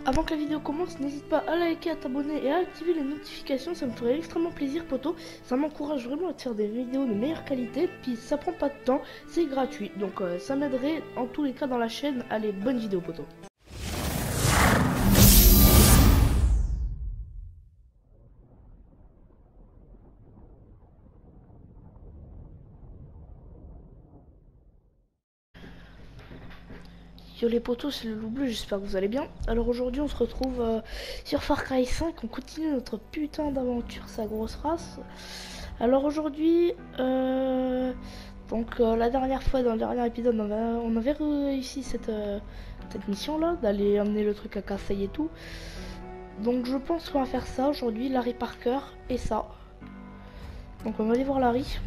Avant que la vidéo commence, n'hésite pas à liker, à t'abonner et à activer les notifications, ça me ferait extrêmement plaisir poto. Ça m'encourage vraiment à te faire des vidéos de meilleure qualité, puis ça prend pas de temps, c'est gratuit. Donc ça m'aiderait en tous les cas dans la chaîne. Allez, bonne vidéo poto. Yo les potos, c'est le Loup Bleu, j'espère que vous allez bien. Alors aujourd'hui on se retrouve sur Far Cry 5, on continue notre putain d'aventure, sa grosse race. Alors aujourd'hui, la dernière fois, dans le dernier épisode, on avait réussi cette mission là, d'aller amener le truc à Casey et tout. Donc je pense qu'on va faire ça aujourd'hui, Larry Parker et ça. Donc on va aller voir Larry.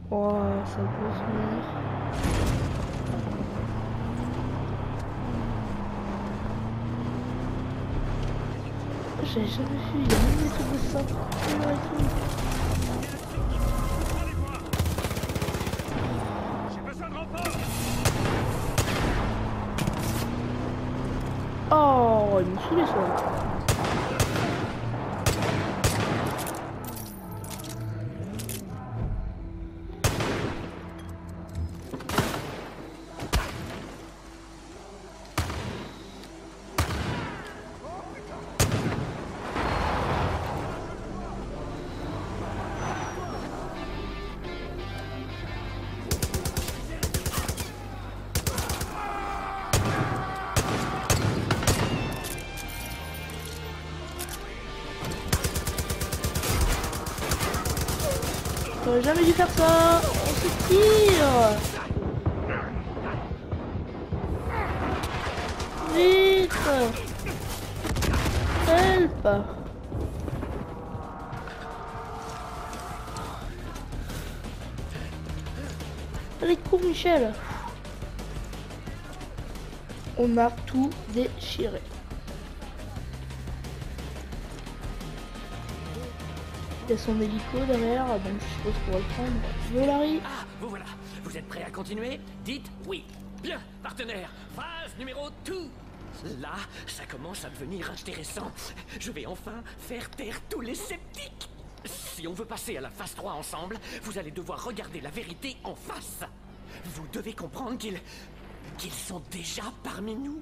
Oh, ça peut se venir. J'avais jamais vu, il y a même des trucs de ça. Oh, il me saoulait ça. J'aurais jamais dû faire ça. On se tire. Vite. Help. Allez, cours Michel. On a tout déchiré. Il y a son hélico derrière, donc je suppose qu'on va le prendre. Yo Larry. Ah, vous voilà. Vous êtes prêts à continuer? Dites oui. Bien, partenaire. Phase numéro 2. Là, ça commence à devenir intéressant. Je vais enfin faire taire tous les sceptiques. Si on veut passer à la phase 3 ensemble, vous allez devoir regarder la vérité en face. Vous devez comprendre qu'ils sont déjà parmi nous.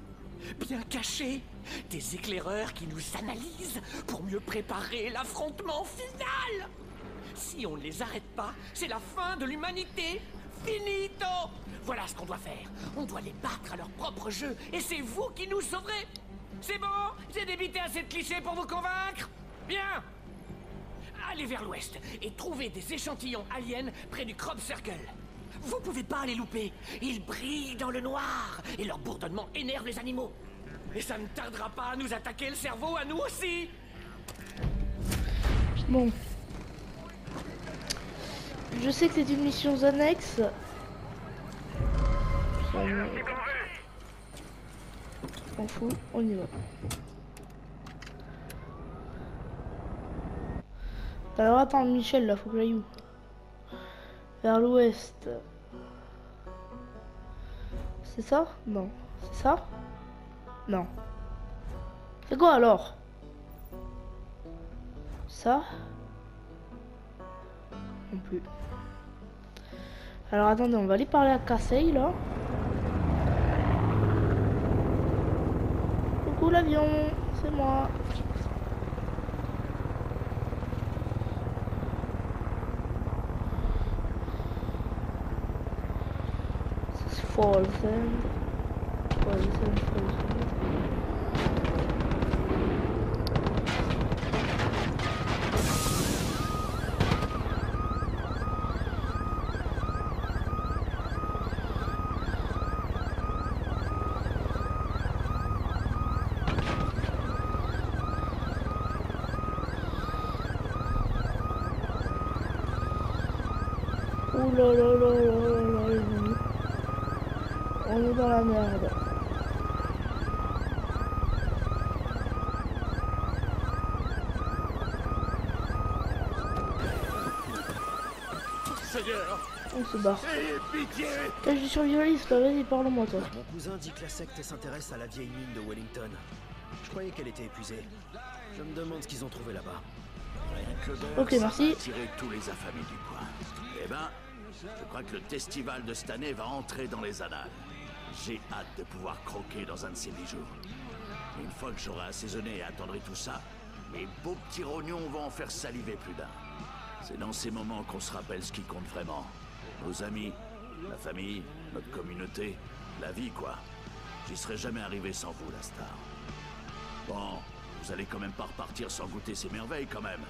Bien cachés, des éclaireurs qui nous analysent pour mieux préparer l'affrontement final. Si on ne les arrête pas, c'est la fin de l'humanité. Finito. Voilà ce qu'on doit faire. On doit les battre à leur propre jeu, et c'est vous qui nous sauverez. C'est bon? J'ai débité assez de clichés pour vous convaincre? Bien. Allez vers l'ouest et trouvez des échantillons aliens près du Crop Circle. Vous pouvez pas les louper. Ils brillent dans le noir et leur bourdonnement énerve les animaux. Et ça ne tardera pas à nous attaquer le cerveau à nous aussi. Bon. Je sais que c'est une mission annexe. On fout, on y va. Alors attends Michel là, faut que j'aille où? Vers l'ouest. C'est ça? Non. C'est ça? Non. C'est quoi alors? Ça? Non plus. Alors attendez, on va aller parler à Casey là. Coucou l'avion, c'est moi. Falls End. Oh là là là là là là, on est dans la merde. On se barre. Cage du survivaliste, vas-y, parle-moi toi. Mon cousin dit que la secte s'intéresse à la vieille mine de Wellington. Je croyais qu'elle était épuisée. Je me demande ce qu'ils ont trouvé là-bas. Ok, merci. Tirer tous les affamés du coin. Eh ben, je crois que le festival de cette année va entrer dans les annales. J'ai hâte de pouvoir croquer dans un de ces bijoux. Une fois que j'aurai assaisonné et attendri tout ça, mes beaux petits rognons vont en faire saliver plus d'un. C'est dans ces moments qu'on se rappelle ce qui compte vraiment. Nos amis, la famille, notre communauté, la vie quoi. J'y serais jamais arrivé sans vous, la star. Bon, vous allez quand même pas repartir sans goûter ces merveilles quand même.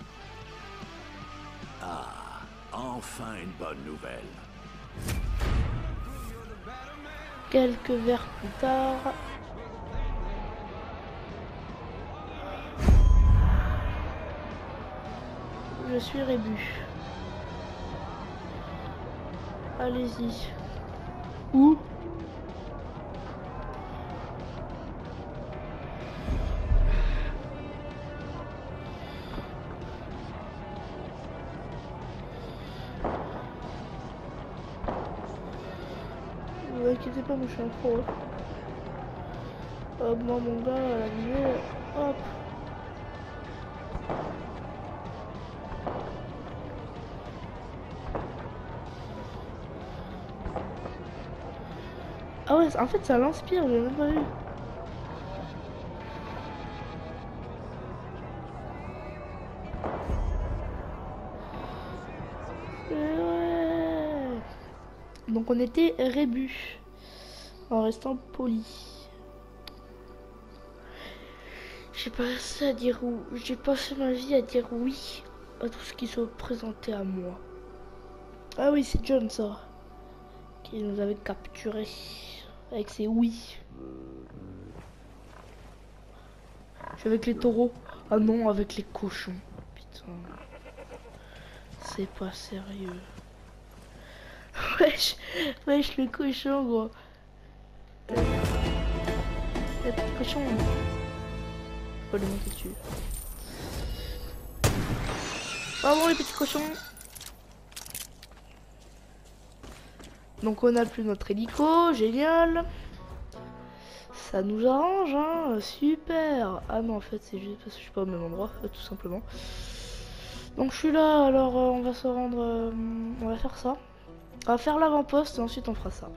Ah, enfin une bonne nouvelle. Quelques verres plus tard. Je suis Rébus. Allez-y. Où? Ne vous inquiétez pas, moi je suis un pro. Hop, moi mon gars, à la minute, hop. Ah ouais, en fait ça l'inspire, j'ai même pas vu. Ouais. Donc on était Rébus, en restant poli. J'ai passé à dire j'ai passé ma vie à dire oui à tout ce qui se présentait à moi. Ah oui, c'est John ça, qui nous avait capturés avec ses oui. Je suis avec les taureaux. Ah non, avec les cochons. Putain. C'est pas sérieux. Wesh, wesh le cochon gros. Le petit cochon. Faut le monter dessus. Bravo les petits cochons. Donc on a plus notre hélico, génial. Ça nous arrange, hein, super. Ah non, en fait c'est juste parce que je suis pas au même endroit, tout simplement. Donc je suis là, alors on va se rendre, on va faire ça. On va faire l'avant-poste et ensuite on fera ça.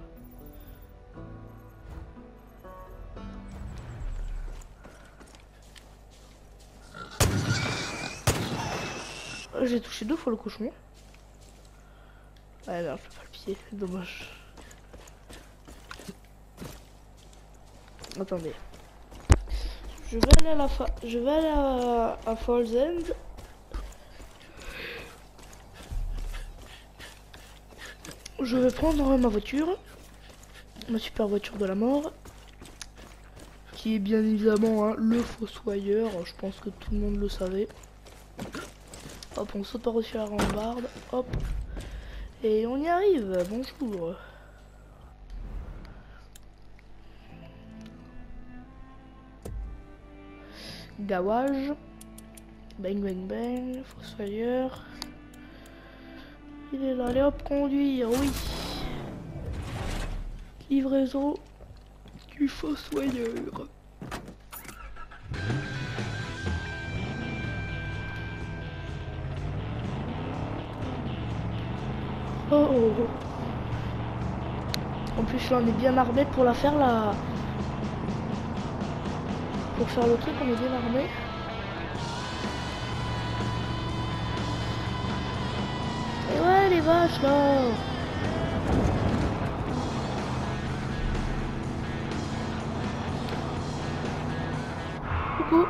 J'ai touché 2 fois le cochon. Ouais, non, je peux pas le pied, dommage. Attendez. Je vais aller à Falls End. Je vais prendre ma voiture. Ma super voiture de la mort. Qui est bien évidemment hein, le Fossoyeur. Je pense que tout le monde le savait. Hop, on saute par-dessus la rambarde. Hop. Et on y arrive. Bonjour. Gawage. Bang bang bang. Fossoyeur. Il est là. Allez hop, conduire. Oui. Livraison du Fossoyeur. Oh, oh, oh. En plus là on est bien armé pour la faire là. Pour faire le truc on est bien armé. Et ouais les vaches là. Coucou.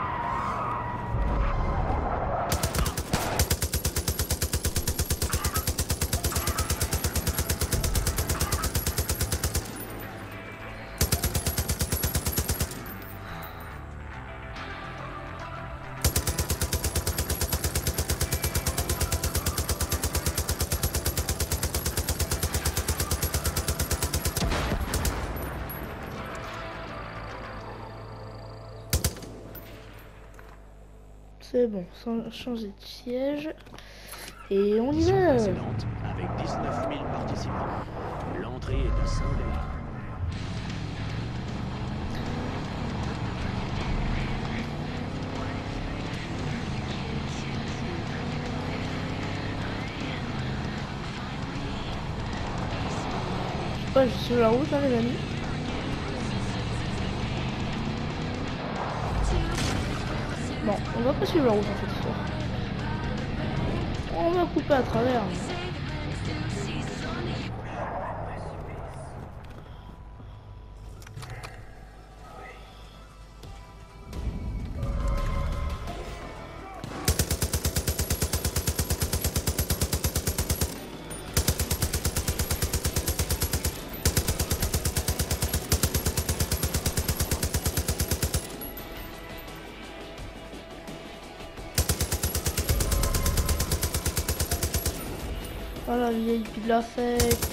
C'est bon, sans changer de siège. Et on y Édition va. précédente, avec 19 000 participants. L'entrée est à Saint-Denis. Je sais pas, je suis sur la route, hein, les amis. Bon, on va pas suivre la route en fait. On va couper à travers. Oh la vieille pile de la fête.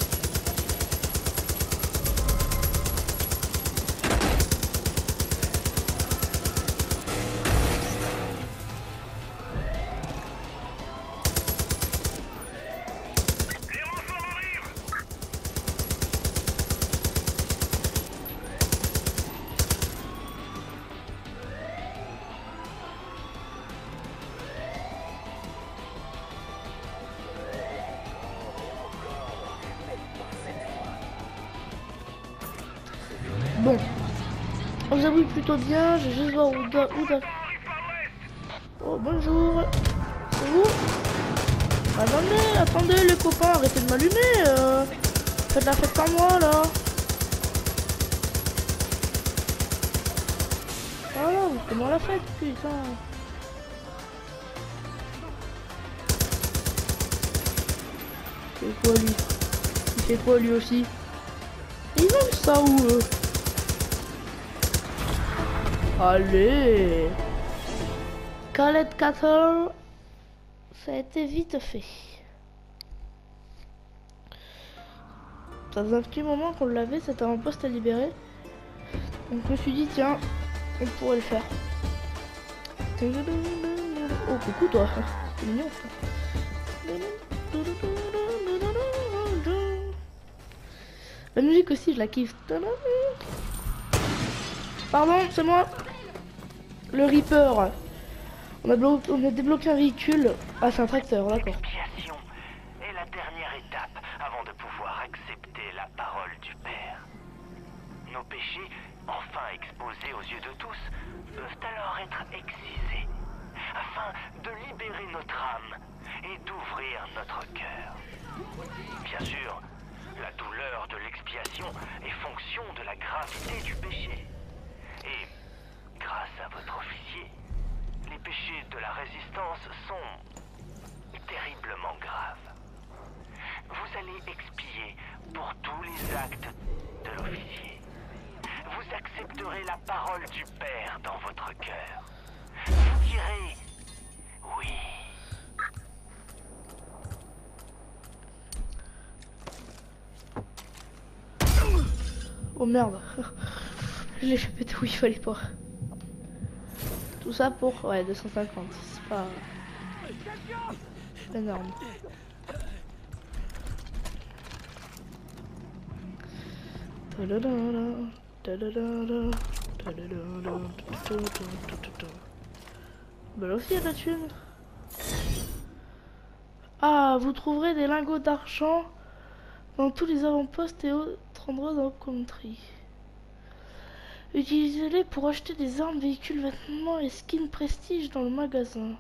Bon, on s'abrouille plutôt bien, je vais juste voir où doit... Oh bonjour, c'est vous? Attendez les copains, arrêtez de m'allumer, faites la fête par moi là. Voilà, vous faites moi la fête, putain. C'est quoi lui? Il fait quoi lui aussi? Ils ont ça où eux? Allez, Calais Cattle, ça a été vite fait. Ça faisait un petit moment qu'on l'avait, c'était un poste à libérer. Donc je me suis dit tiens, on pourrait le faire. Oh coucou toi, c'est mignon ça. La musique aussi je la kiffe. Pardon, c'est moi. Le Reaper. On a débloqué un véhicule. Ah, c'est un tracteur, d'accord. L'expiation est la dernière étape avant de pouvoir accepter la parole du Père. Nos péchés, enfin exposés aux yeux de tous, peuvent alors être excisés, afin de libérer notre âme et d'ouvrir notre cœur. Bien sûr, la douleur de l'expiation est fonction de la gravité du péché. Et grâce à votre officier, les péchés de la résistance sont terriblement graves. Vous allez expier pour tous les actes de l'officier. Vous accepterez la parole du Père dans votre cœur. Vous direz oui. Oh merde. Je l'ai pété où il fallait pas. Tout ça pour... Ouais, 250. C'est pas énorme. Bah là aussi il y a de la thune. Ah, vous trouverez des lingots d'argent dans tous les avant-postes et autres endroits dans Country. Utilisez-les pour acheter des armes, véhicules, vêtements et skins prestige dans le magasin.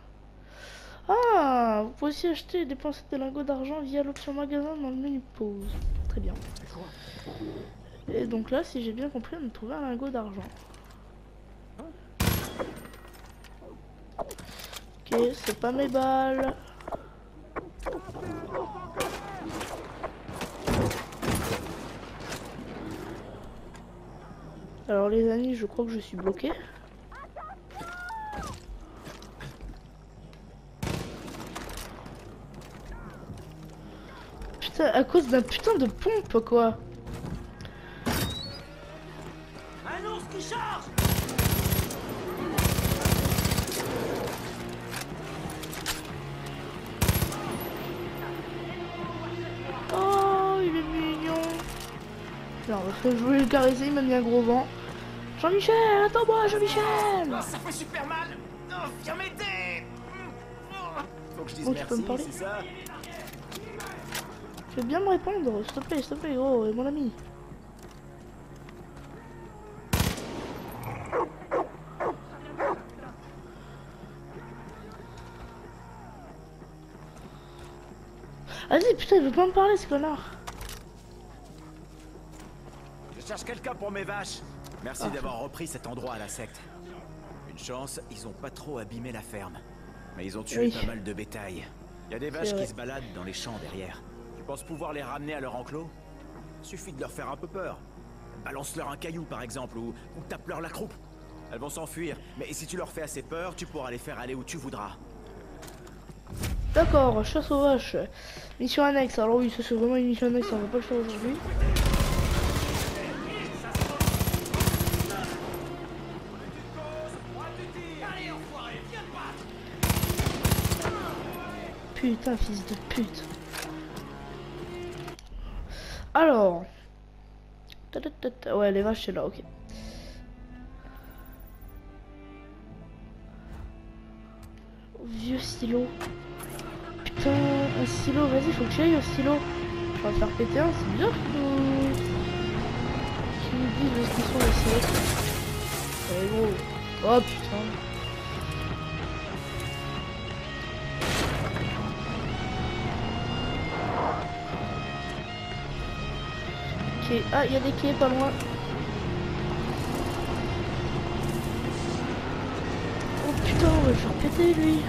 Ah, vous pouvez aussi acheter et dépenser des lingots d'argent via l'option magasin dans le menu pause. Très bien. Et donc là, si j'ai bien compris, on a trouvé un lingot d'argent. Ok, c'est pas mes balles. Alors les amis, je crois que je suis bloqué. Putain, à cause d'un putain de pompe quoi. Un ours qui charge! Je voulais le caresser, il m'a mis un gros vent. Jean-Michel, attends-moi, Jean-Michel. Ah, ça fait super mal. Oh, viens m'aider. Faut que je dise Oh, tu peux me merci, parler c'est ça? Tu veux bien me répondre, s'il te plaît, oh, mon ami. Vas-y, putain, il veut pas me parler, ce connard. Je cherche quelqu'un pour mes vaches. Merci Ah. d'avoir repris cet endroit à la secte. Une chance, ils ont pas trop abîmé la ferme. Mais ils ont tué Oui. pas mal de bétail. Il y a des vaches vrai. qui se baladent dans les champs derrière. Tu penses pouvoir les ramener à leur enclos? Suffit de leur faire un peu peur. Balance-leur un caillou par exemple, ou tape-leur la croupe. Elles vont s'enfuir, mais si tu leur fais assez peur, tu pourras les faire aller où tu voudras. D'accord, chasse aux vaches. Mission annexe. Alors oui, ça c'est vraiment une mission annexe, on va pas le faire aujourd'hui. Putain, fils de pute. Alors. Ouais, les vaches c'est là, ok. Vieux stylo. Putain, un stylo, vas-y, faut que j'aille au stylo. On va faire péter un, c'est bizarre qu'ils nous disent ce qu'ils sont les stylos. Ouais, gros. Oh putain. Ok, ah, il y a des quais pas loin. Oh putain, on va le faire péter lui.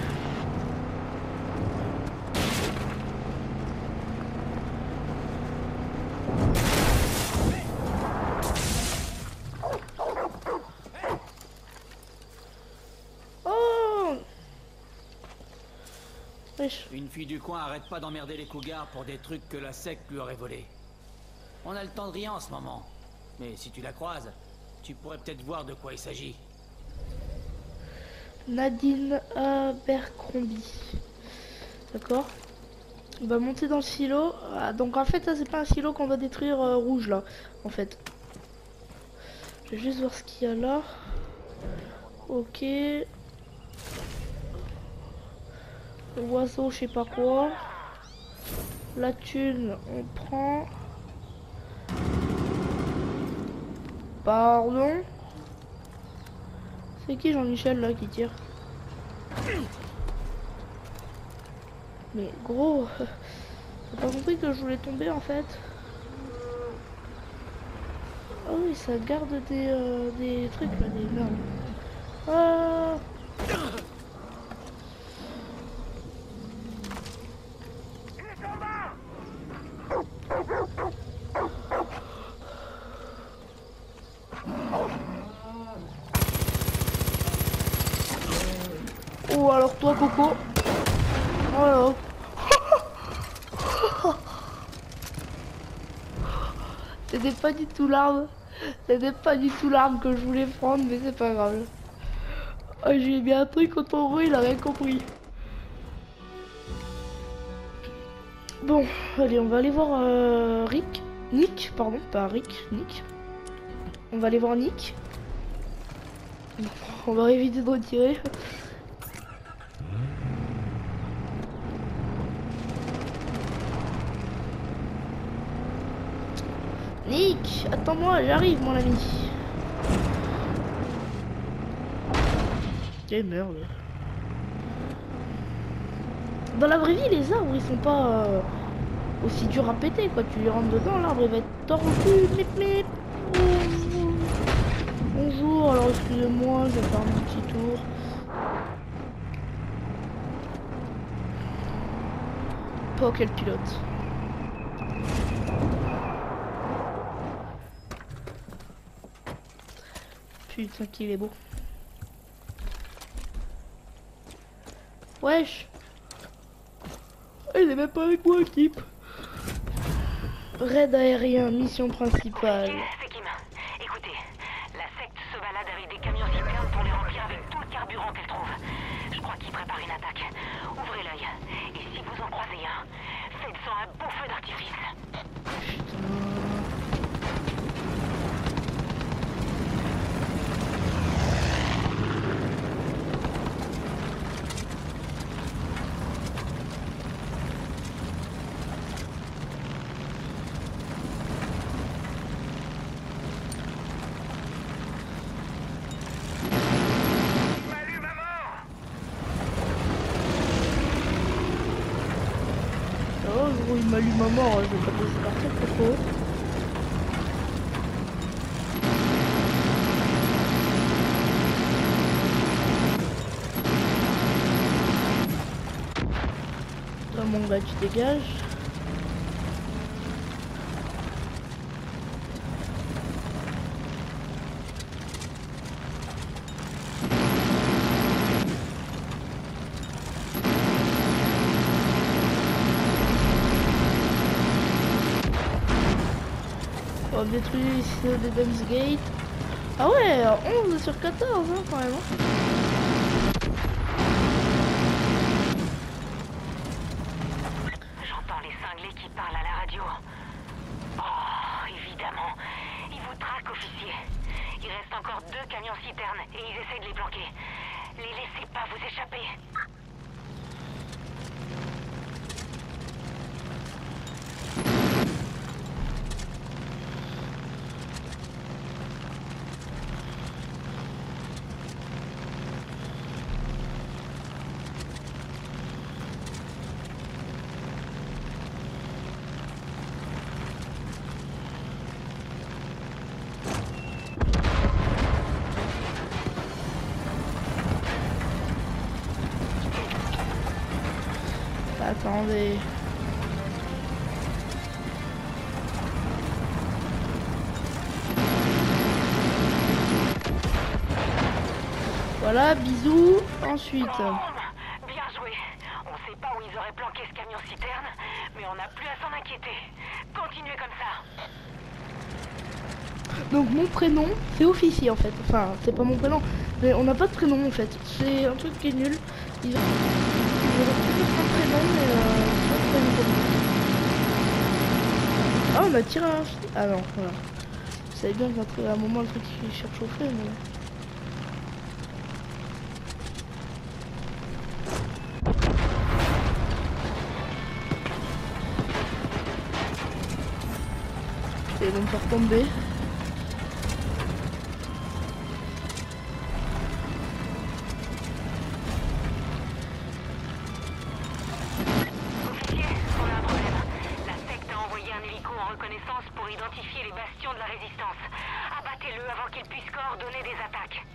Une fille du coin arrête pas d'emmerder les cougars pour des trucs que la secte lui aurait volés. On a le temps de rien en ce moment. Mais si tu la croises, tu pourrais peut-être voir de quoi il s'agit. Nadine Abercrombie. D'accord. On va monter dans le silo. Ah, donc en fait, ça c'est pas un silo qu'on va détruire rouge là. En fait. Je vais juste voir ce qu'il y a là. Ok. L'oiseau, je sais pas quoi. La thune, on prend. Pardon. C'est qui Jean-Michel là qui tire? Mais gros, t'as pas compris que je voulais tomber en fait? Ah oui, ça garde des trucs là, des merdes. Ah. Oh alors toi Coco. Voilà. C'était pas du tout l'arme. C'était pas du tout l'arme que je voulais prendre, mais c'est pas grave. Oh, j'ai mis un truc au tombeau, il a rien compris. Bon, allez, on va aller voir Nick, pardon, pas Rick, Nick. On va aller voir Nick. On va éviter de retirer. Nick, attends-moi, j'arrive mon ami. Eh merde. Dans la vraie vie, les arbres ils sont pas aussi durs à péter quoi. Tu rentres dedans, l'arbre il va être tordu. Mip, mip. Bonjour, alors excusez-moi, je vais faire un petit tour. Oh, quel pilote. Putain qu'il est beau. Wesh. Il est même pas avec moi, type. Raid aérien, mission principale. C'est Kim. Écoutez, la secte se balade avec des camions citernes pour les remplir avec tout le carburant qu'elle trouve. Je crois qu'ils préparent une attaque. Ouvrez l'œil. Et si vous en croisez un, faites-en un beau feu d'artifice. Oh gros, il m'allume à mort, je vais pas te laisser partir trop. Toi mon gars, tu dégages. On détruit ici le Devil's Gate. Ah ouais, 11 sur 14 hein, quand même. J'entends les cinglés qui parlent à la radio. Oh, évidemment. Ils vous traquent, officier. Il reste encore 2 camions citernes et ils essaient de les planquer. Les laissez pas vous échapper. Attendez. Voilà, bisous. Ensuite. Bien joué. On sait pas où ils auraient planqué ce camion citerne, mais on n'a plus à s'en inquiéter. Continuez comme ça. Donc mon prénom, c'est officier en fait. Enfin, c'est pas mon prénom, mais on n'a pas de prénom en fait. C'est un truc qui est nul. Ils ont un prénom, mais pas de prénom pour moi. Ah, on a tiré un... Ah non, voilà. Vous savez bien qu'à un moment, le truc qui cherche au feu, mais... Ils vont me faire tomber. Officier, on a un problème. La secte a envoyé un hélico en reconnaissance pour identifier les bastions de la résistance. Abattez-le avant qu'il puisse coordonner des attaques.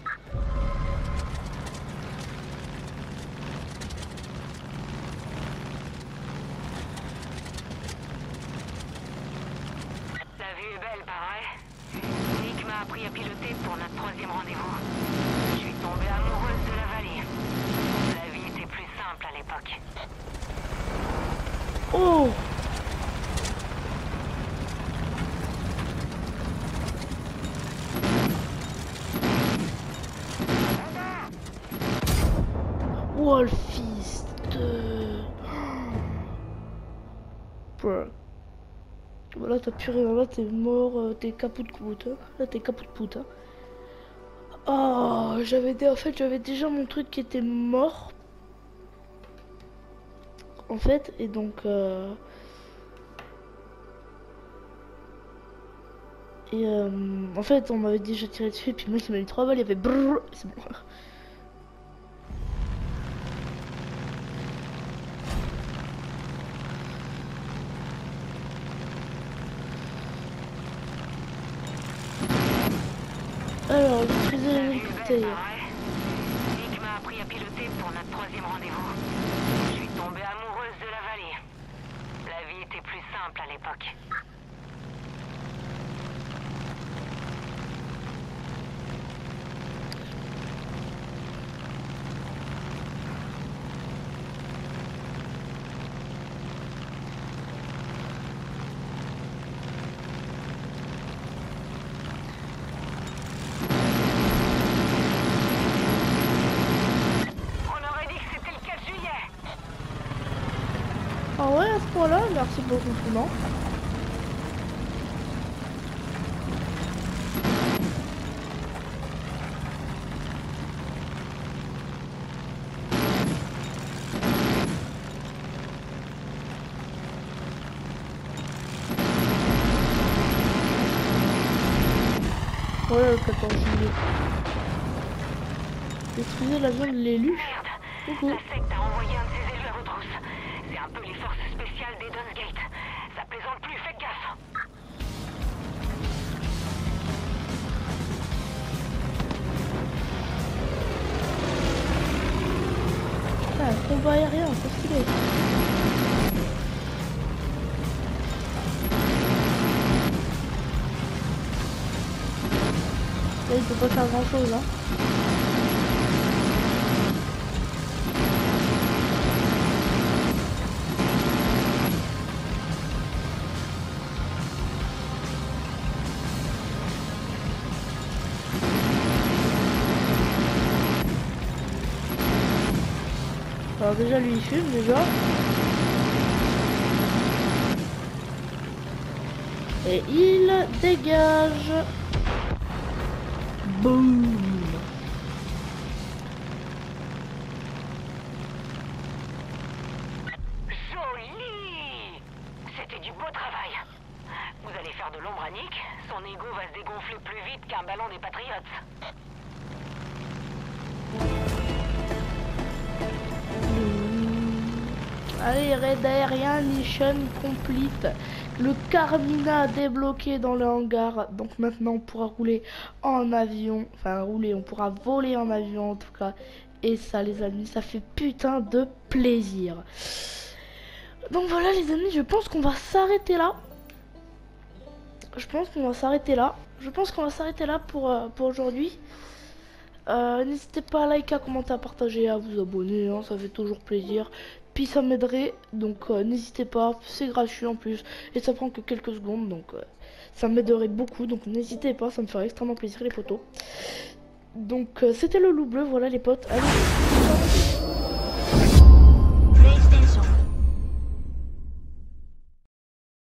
La vue est belle, pas vrai? Nick m'a appris à piloter pour notre 3e rendez-vous. Je suis tombée amoureuse de la vallée. La vie était plus simple à l'époque. Oh! Oh le fils de... Bro. Voilà, t'as plus rien, là t'es mort, t'es caput de croûte, hein. Là t'es caput de poute, hein. Oh, en fait j'avais déjà mon truc qui était mort. En fait, et donc en fait on m'avait déjà tiré dessus et puis moi qui m'a mis 3 balles, il y avait brrr, c'est bon. Alors, je faisais l'hélicoptère. Nick m'a appris à piloter pour notre 3e rendez-vous. Je suis tombée amoureuse de la vallée. La vie était plus simple à l'époque. On aurait dit que c'était le 4 juillet. Ah ouais, à ce point-là, merci pour le compliment. Ouais, le 14 juillet. Détruisez l'avion de l'élu. Merde. La secte a envoyé un de ses élus à vos trousses. C'est un peu les forces spéciales des Dunsgate. Ça plaisante plus, faites gaffe. Ah, combat aérien, c'est stylé. Là, il peut pas faire grand chose, hein. Alors déjà lui il fume déjà. Et il dégage. Boum. Joli! C'était du beau travail. Vous allez faire de l'ombre à Nick. Son ego va se dégonfler plus vite qu'un ballon des Patriots. Allez, raid aérien mission complete. Le Carmina débloqué dans le hangar. Donc maintenant on pourra rouler en avion. Enfin rouler, on pourra voler en avion en tout cas. Et ça les amis, ça fait putain de plaisir. Donc voilà les amis, je pense qu'on va s'arrêter là. Je pense qu'on va s'arrêter là pour aujourd'hui. N'hésitez pas à liker, à commenter, à partager, à vous abonner, hein, ça fait toujours plaisir. Puis ça m'aiderait, donc n'hésitez pas, c'est gratuit en plus. Et ça prend que quelques secondes, donc ça m'aiderait beaucoup. Donc n'hésitez pas, ça me ferait extrêmement plaisir les potos. Donc c'était le loup bleu, voilà les potes. Allez, ciao.